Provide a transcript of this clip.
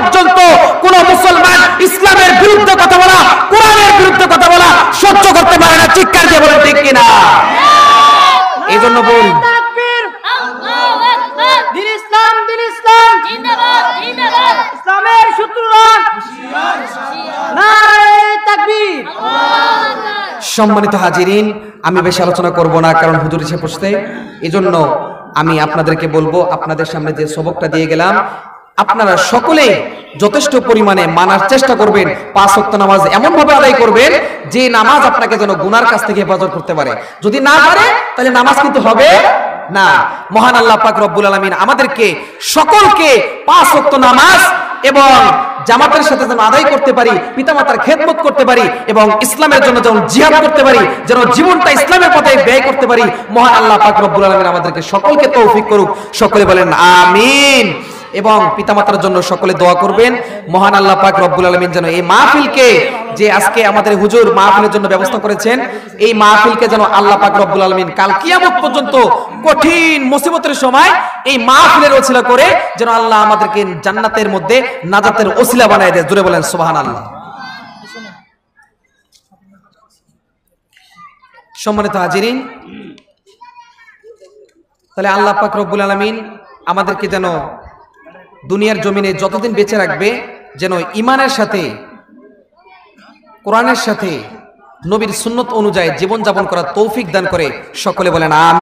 পর্যন্ত কোন মুসলমান ইসলামের বিরুদ্ধে কথা বলা, কোরআনের বিরুদ্ধে কথা বলা সহ্য করতে পারে না। চিৎকার দিয়ে বলেন ঠিক কিনা? এই জন্য বল দিন ইসলাম, দিন ইসলাম জিন্দাবাদ, জিন্দাবাদ। ইসলামের শত্রুরা নারে তাকবীর। সম্মানিত হাজিরিন, আমি বেশি আলোচনা করব না, কারণ হুজুর এসে পৌঁছতে। এজন্য আমি আপনাদেরকে বলবো, আপনাদের সামনে যে সবকটা দিয়ে গেলাম আপনারা সকলে যথেষ্ট পরিমাণে মানার চেষ্টা করবেন। 5 ওয়াক্ত নামাজ এমন ভাবে আদায় করবেন যে নামাজ আপনাকে যেন গুনার কাছ থেকে হেফাজত করতে পারে। যদি না পারে তাহলে নামাজ কিন্তু হবে না। মহান আল্লাহ পাক রব্বুল আলামিন আমাদেরকে সকলকে 5 ওয়াক্ত নামাজ এবং জামাতের সাথে যেন আদায় করতে পারি, পিতামাতার খেদমত করতে পারি এবং ইসলামের জন্য যেন জিহাদ করতে পারি, যেন জীবনটা ইসলামের পথে ব্যয় করতে পারি। মহান আল্লাহ পাক রব্বুল আলামিন আমাদেরকে সকলকে তৌফিক করুক। সকলে বলেন আমিন। এবং পিতামাতার জন্য সকলে দোয়া করবেন। মহান আল্লাহ পাক রব্বুল আলামিন যেন এই মাহফিলকে, যে আজকে আমাদের হুজুর মাহফিলের জন্য ব্যবস্থা করেছেন, এই মাহফিলকে যেন আল্লাহ পাক রব্বুল আলামিন কাল কিয়ামত পর্যন্ত কঠিন মুসিবতের সময় এই মাহফিলের ওসিলা করে যেন আল্লাহ আমাদেরকে জান্নাতের মধ্যে নাজাতের ওসিলা বানায় দেয়। জোরে বলেন সুবহানাল্লাহ। সম্মানিত হাজিরিন, তাহলে আল্লাহ পাক রব্বুল আলামিন আমাদেরকে যেন দুনিয়ার জমিনে যতদিন বেঁচে রাখবে যেন ঈমানের সাথে, কোরআনের সাথে, নবীর সুন্নত অনুযায়ী জীবনযাপন করার তৌফিক দান করে। সকলে বলেন আমিন।